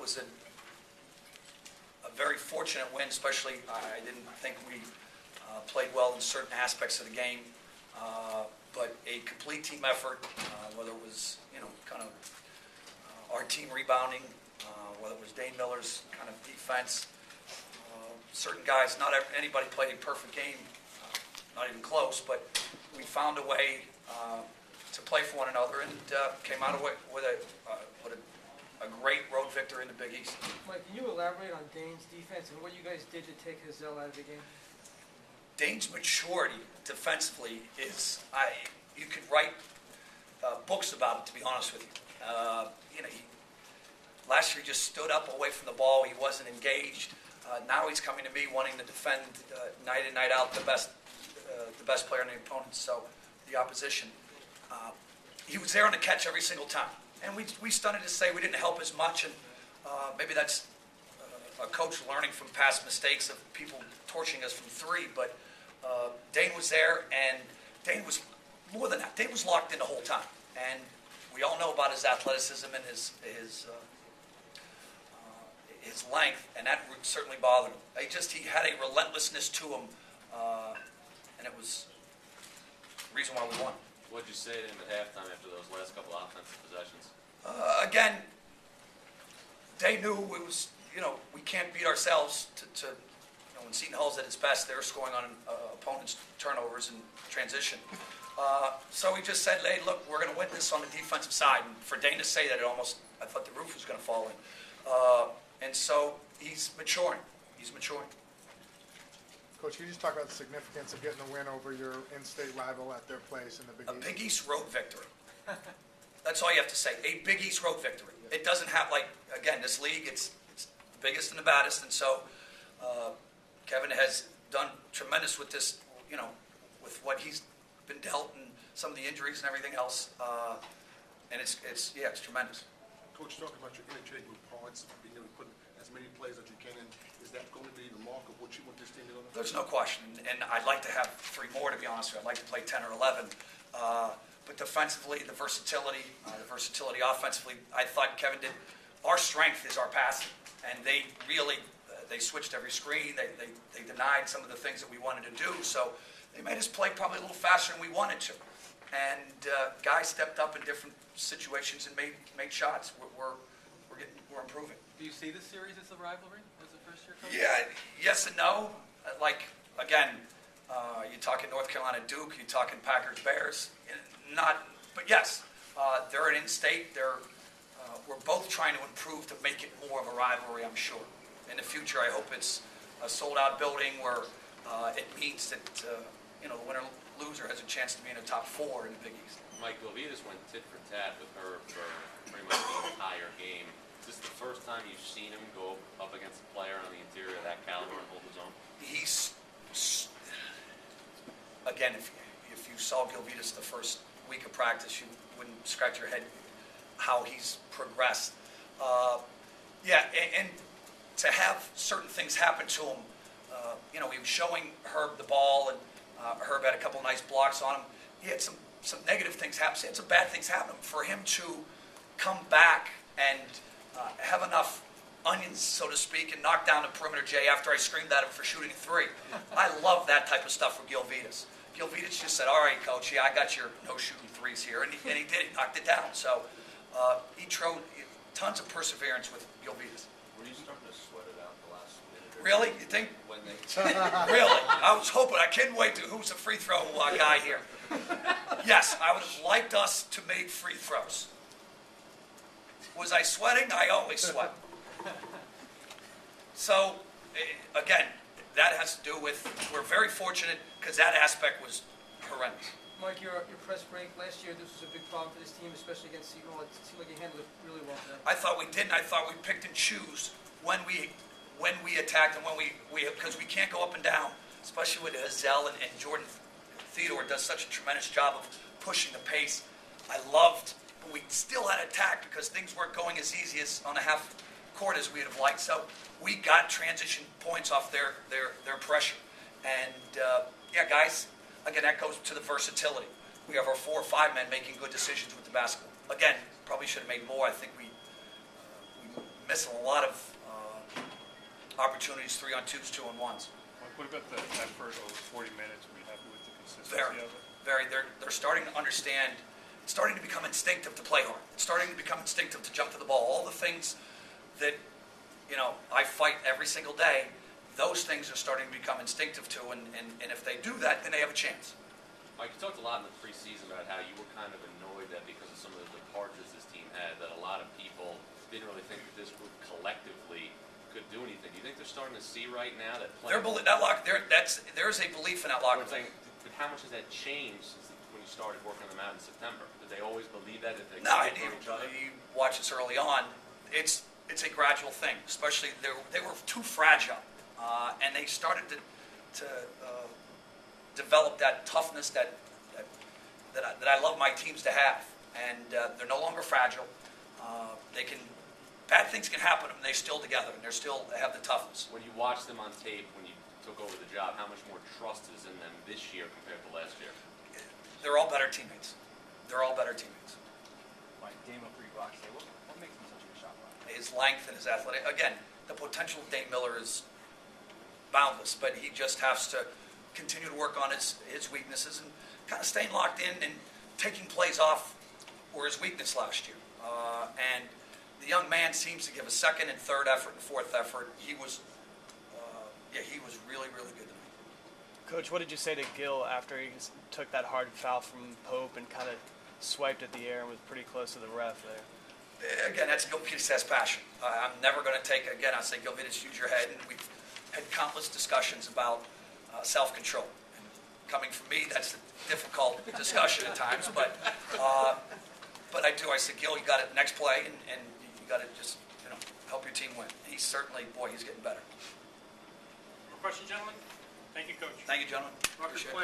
was a very fortunate win, especially I didn't think we played well in certain aspects of the game, but a complete team effort, whether it was, kind of our team rebounding, whether it was Dane Miller's kind of defense. Certain guys, not anybody played a perfect game, not even close, but we found a way to play for one another and came out with a great road victory in the Big East. Mike, can you elaborate on Dane's defense and what you guys did to take Hazel out of the game? Dane's maturity defensively is, you could write books about it, to be honest with you. Last year he just stood up away from the ball. He wasn't engaged. Now he's coming to me wanting to defend night in, night out the best player in the opponent, so the opposition. He was there on the catch every single time. And we started to say we didn't help as much, and maybe that's a coach learning from past mistakes of people torching us from three, but Dane was there, and Dane was more than that. Dane was locked in the whole time, and we all know about his athleticism and his length, and that certainly bothered him. He had a relentlessness to him, and it was the reason why we won. What did you say to him at halftime after those last couple offensive possessions? Again, they knew it was, we can't beat ourselves when Seton Hall's at its best, they're scoring on opponents' turnovers and transition. So we just said, hey, look, we're going to win this on the defensive side. And for Dane to say that, I thought the roof was going to fall in. And so he's maturing. Coach, can you just talk about the significance of getting a win over your in-state rival at their place in the Big East? A Big East road victory. That's all you have to say. A Big East road victory. It doesn't have, again, this league, it's the biggest and the baddest, and so Kevin has done tremendous with this, with what he's been dealt and some of the injuries and everything else, and it's tremendous. Coach, talking about your interchangeable parts, being able to put as many players as you can in, is that going to be the mark of what you want this team to do? There's no question, and I'd like to have 3 more, to be honest with you. I'd like to play 10 or 11. But defensively, the versatility offensively, I thought Kevin did. Our strength is our passing, and they really they switched every screen. They denied some of the things that we wanted to do, so they made us play probably a little faster than we wanted to. And guys stepped up in different situations and made shots. We're improving. Do you see this series as a rivalry as a first-year coach? Yeah, yes and no. You're talking North Carolina Duke, you're talking Packers Bears. But yes, they're an in-state. We're both trying to improve to make it more of a rivalry, I'm sure. In the future, I hope it's a sold-out building where it means that the winner-loser has a chance to be in the top 4 in the Big East. Mike Gilvitas went tit for tat with her for pretty much the entire game. Is this the first time you've seen him go up against a player on the interior of that caliber and hold his own? Again, if you saw Gilvitas the first week of practice, you wouldn't scratch your head how he's progressed. And to have certain things happen to him, he was showing Herb the ball, and Herb had a couple of nice blocks on him. He had some negative things happen. He had some bad things happen. For him to come back and have enough onions, so to speak, and knock down the perimeter J after I screamed at him for shooting a 3. I love that type of stuff from Gilvitas. Gilvitas just said, all right, Coach, yeah, I got your no-shooting 3s here, and he did. He knocked it down. So he showed tons of perseverance with Gilvitas. Were you starting to sweat it out the last minute? Really? You think? When they... Really? I was hoping. I couldn't wait to who's the free throw guy here. Yes, I would have liked us to make free throws. Was I sweating? I always sweat. So, again, that has to do with, we're very fortunate because that aspect was horrendous. Mike, your press break last year, this was a big problem for this team, especially against Seton Hall. It seemed like you handled it really well today. I thought we didn't. I thought we picked and choose when we attacked and when we because we can't go up and down, especially with Hazel and Jordan Theodore does such a tremendous job of pushing the pace. I loved, but we still had attack because things weren't going as easy as on a half court as we'd have liked. So we got transition points off their pressure. And guys, again, that goes to the versatility. We have our 4 or 5 men making good decisions with the basketball. Again, probably should have made more. I think we missing a lot of opportunities, 3-on-2s, 2-on-1s. What about that first 40 minutes? Were you happy with the consistency Very, of it? very. They're starting to understand. It's starting to become instinctive to play hard. It's starting to become instinctive to jump to the ball. All the things that, I fight every single day, those things are starting to become instinctive to, and if they do that, then they have a chance. Mike, you talked a lot in the preseason about how you were kind of annoyed that because of some of the departures this team had, that a lot of people didn't really think that this group collectively could do anything. Do you think they're starting to see right now that There's a belief in that locker I'm room. saying, but how much has that changed since when you started working them out in September? Did they always believe that? Did they No, care for each other? you watch this early on. It's a gradual thing. Especially they were too fragile, and they started to develop that toughness that I love my teams to have. And they're no longer fragile. Bad things can happen, and they're still together, and they have the toughness. When you watched them on tape, when you took over the job, how much more trust is in them this year compared to last year? They're all better teammates. They're all better teammates. Mike, Dame Free Rockstay, what makes him such a good shot blocker? His length and his athletic. Again, the potential of Dave Miller is boundless, but he just has to continue to work on his weaknesses and kind of staying locked in and taking plays off were his weakness last year. And the young man seems to give a second and third effort and fourth effort. He was really, really good tonight. Coach, what did you say to Gill after he took that hard foul from Pope and kind of swiped at the air and was pretty close to the ref there? Again, that's Gilvitas' passion. I'm never going to take, again, I say, Gilvitas, use your head. And we've had countless discussions about self-control. And coming from me, that's a difficult discussion at times. But I said, Gil, you got it next play, and you got to just, help your team win. He's certainly, he's getting better. More questions, gentlemen? Thank you, Coach. Thank you, gentlemen. Rutgers Appreciate it. player